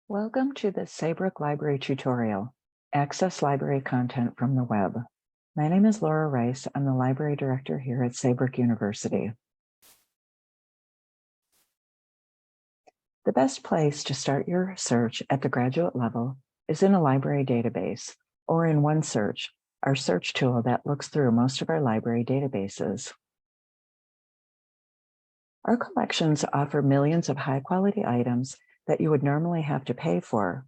Welcome to the Saybrook Library tutorial, Access Library Content from the Web. My name is Laura Rice. I'm the Library Director here at Saybrook University. The best place to start your search at the graduate level is in a library database, or in OneSearch, our search tool that looks through most of our library databases. Our collections offer millions of high-quality items that you would normally have to pay for.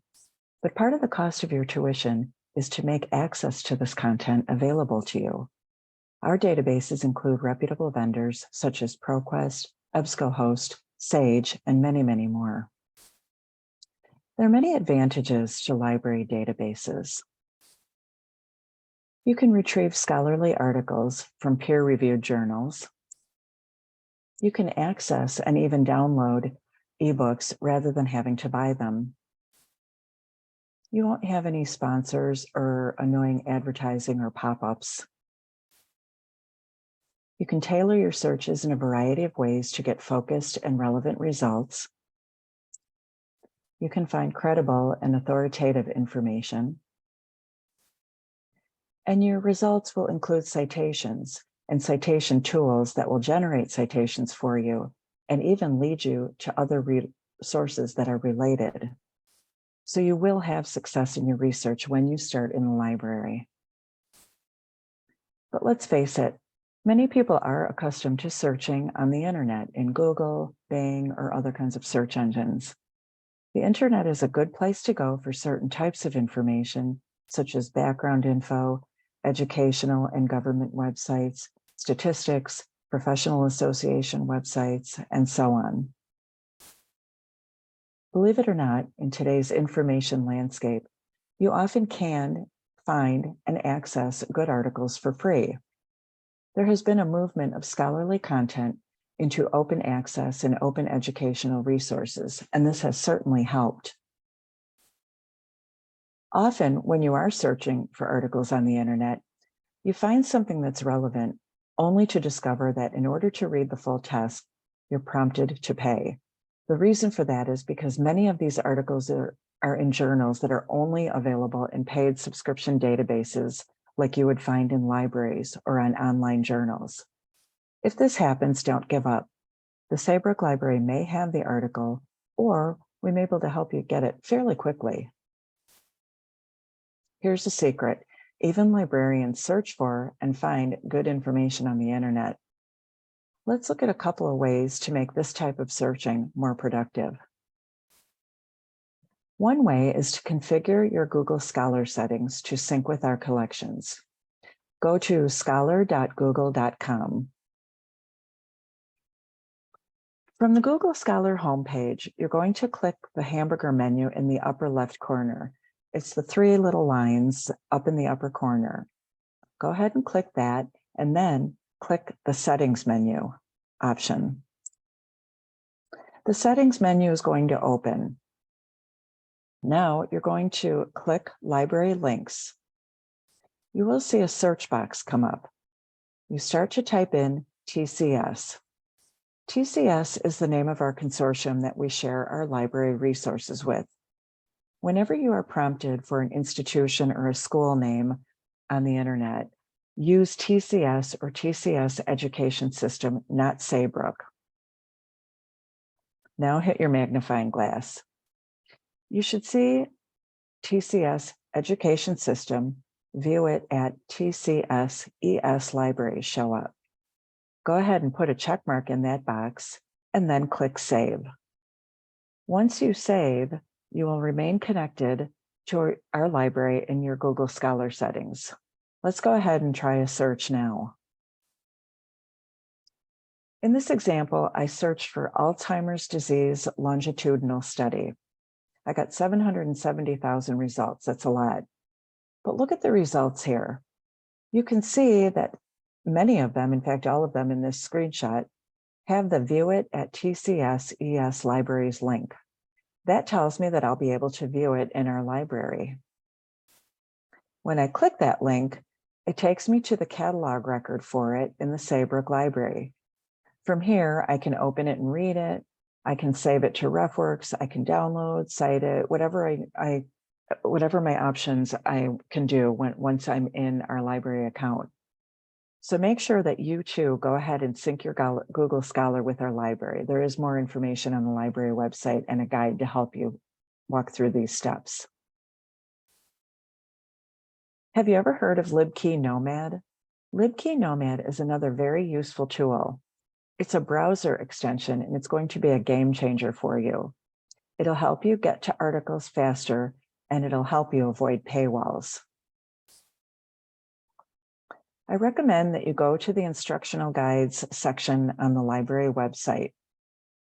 But part of the cost of your tuition is to make access to this content available to you. Our databases include reputable vendors such as ProQuest, EBSCOhost, Sage, and many, many more. There are many advantages to library databases. You can retrieve scholarly articles from peer-reviewed journals. You can access and even download ebooks rather than having to buy them. You won't have any sponsors or annoying advertising or pop-ups. You can tailor your searches in a variety of ways to get focused and relevant results. You can find credible and authoritative information. And your results will include citations and citation tools that will generate citations for you and even lead you to other sources that are related. So you will have success in your research when you start in the library. But let's face it, many people are accustomed to searching on the internet in Google, Bing, or other kinds of search engines. The internet is a good place to go for certain types of information, such as background info, educational and government websites, statistics, professional association websites, and so on. Believe it or not, in today's information landscape, you often can find and access good articles for free. There has been a movement of scholarly content into open access and open educational resources, and this has certainly helped. Often, when you are searching for articles on the internet, you find something that's relevant only to discover that in order to read the full text, you're prompted to pay. The reason for that is because many of these articles are in journals that are only available in paid subscription databases like you would find in libraries or on online journals. If this happens, don't give up. The Saybrook Library may have the article, or we may be able to help you get it fairly quickly. Here's the secret. Even librarians search for and find good information on the internet. Let's look at a couple of ways to make this type of searching more productive. One way is to configure your Google Scholar settings to sync with our collections. Go to scholar.google.com. From the Google Scholar homepage, you're going to click the hamburger menu in the upper left corner. It's the three little lines up in the upper corner. Go ahead and click that, and then click the settings menu option. The settings menu is going to open. Now you're going to click library links. You will see a search box come up. You start to type in TCS. TCS is the name of our consortium that we share our library resources with. Whenever you are prompted for an institution or a school name on the internet, use TCS or TCS Education System, not Saybrook. Now hit your magnifying glass. You should see TCS Education System, view it at TCS ES Library show up. Go ahead and put a check mark in that box and then click Save. Once you save, you will remain connected to our library in your Google Scholar settings. Let's go ahead and try a search now. In this example, I searched for Alzheimer's disease longitudinal study. I got 770,000 results. That's a lot. But look at the results here. You can see that many of them, in fact, all of them in this screenshot, have the View It at TCS ES Libraries link. That tells me that I'll be able to view it in our library. When I click that link, it takes me to the catalog record for it in the Saybrook Library. From here, I can open it and read it. I can save it to RefWorks, I can download, cite it, whatever whatever my options I can do once I'm in our library account. So make sure that you too go ahead and sync your Google Scholar with our library. There is more information on the library website and a guide to help you walk through these steps. Have you ever heard of LibKey Nomad? LibKey Nomad is another very useful tool. It's a browser extension and it's going to be a game changer for you. It'll help you get to articles faster and it'll help you avoid paywalls. I recommend that you go to the instructional guides section on the library website.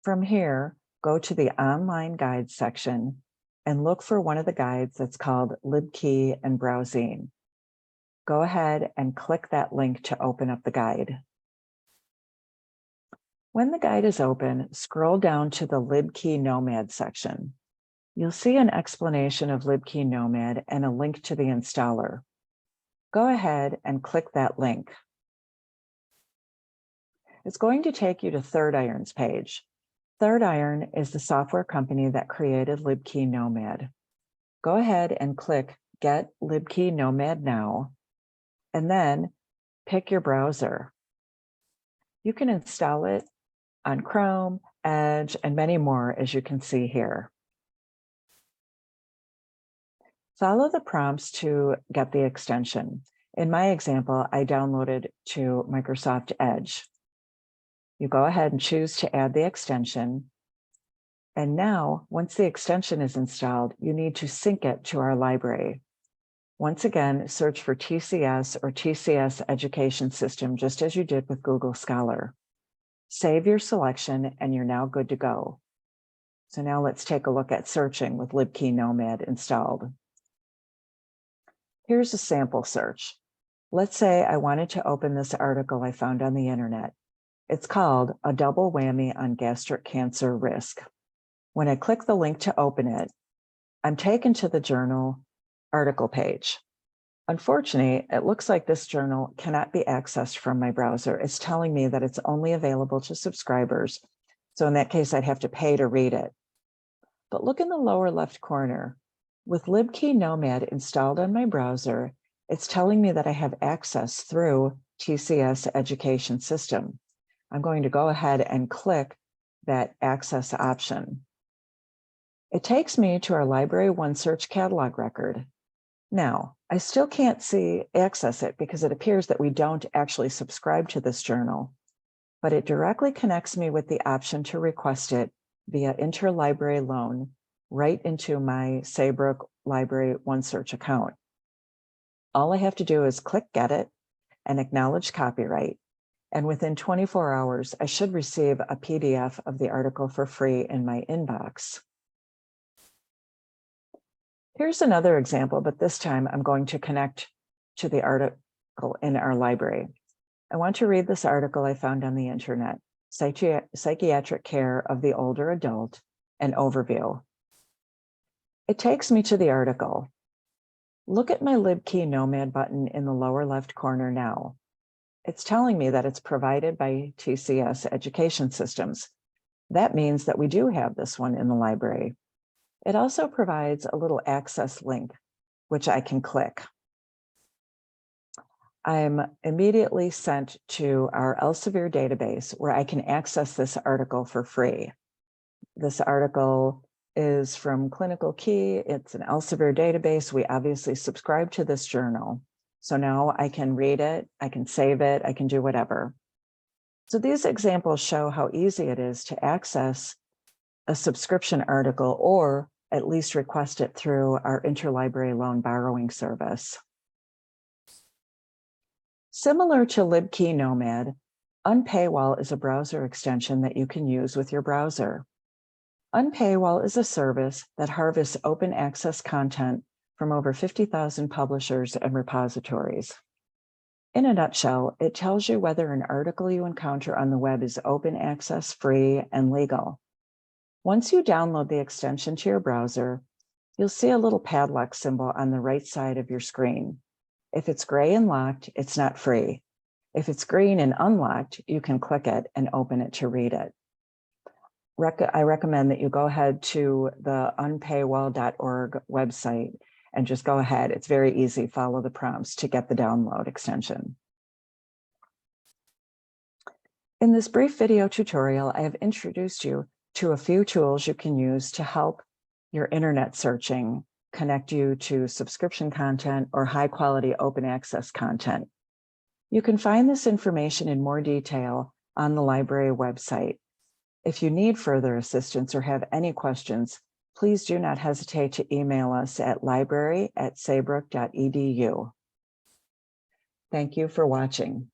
From here, go to the online guides section and look for one of the guides that's called LibKey and Browsine. Go ahead and click that link to open up the guide. When the guide is open, scroll down to the LibKey Nomad section. You'll see an explanation of LibKey Nomad and a link to the installer. Go ahead and click that link. It's going to take you to Third Iron's page. Third Iron is the software company that created LibKey Nomad. Go ahead and click Get LibKey Nomad Now, and then pick your browser. You can install it on Chrome, Edge, and many more, as you can see here. Follow the prompts to get the extension. In my example, I downloaded to Microsoft Edge. You go ahead and choose to add the extension. And now, once the extension is installed, you need to sync it to our library. Once again, search for TCS or TCS Education System, just as you did with Google Scholar. Save your selection and you're now good to go. So now let's take a look at searching with LibKey Nomad installed. Here's a sample search. Let's say I wanted to open this article I found on the internet. It's called A Double Whammy on Gastric Cancer Risk. When I click the link to open it, I'm taken to the journal article page. Unfortunately, it looks like this journal cannot be accessed from my browser. It's telling me that it's only available to subscribers. So in that case, I'd have to pay to read it. But look in the lower left corner. With LibKey Nomad installed on my browser, it's telling me that I have access through TCS Education System. I'm going to go ahead and click that access option. It takes me to our Library OneSearch catalog record. Now, I still can't access it because it appears that we don't actually subscribe to this journal, but it directly connects me with the option to request it via interlibrary loan right into my Saybrook Library OneSearch account. All I have to do is click Get It and acknowledge copyright. And within 24 hours, I should receive a PDF of the article for free in my inbox. Here's another example, but this time I'm going to connect to the article in our library. I want to read this article I found on the internet, Psychiatric Care of the Older Adult, an Overview. It takes me to the article. Look at my LibKey Nomad button in the lower left corner now. It's telling me that it's provided by TCS Education Systems. That means that we do have this one in the library. It also provides a little access link, which I can click. I'm immediately sent to our Elsevier database where I can access this article for free. This article is from Clinical Key. It's an Elsevier database. We obviously subscribe to this journal. So now I can read it, I can save it, I can do whatever. So these examples show how easy it is to access a subscription article or at least request it through our interlibrary loan borrowing service. Similar to LibKey Nomad, Unpaywall is a browser extension that you can use with your browser. Unpaywall is a service that harvests open access content from over 50,000 publishers and repositories. In a nutshell, it tells you whether an article you encounter on the web is open access, free, and legal. Once you download the extension to your browser, you'll see a little padlock symbol on the right side of your screen. If it's gray and locked, it's not free. If it's green and unlocked, you can click it and open it to read it. I recommend that you go ahead to the unpaywall.org website and just go ahead. It's very easy. Follow the prompts to get the download extension. In this brief video tutorial, I have introduced you to a few tools you can use to help your internet searching connect you to subscription content or high quality open access content. You can find this information in more detail on the library website. If you need further assistance or have any questions, please do not hesitate to email us at library@saybrook.edu. Thank you for watching.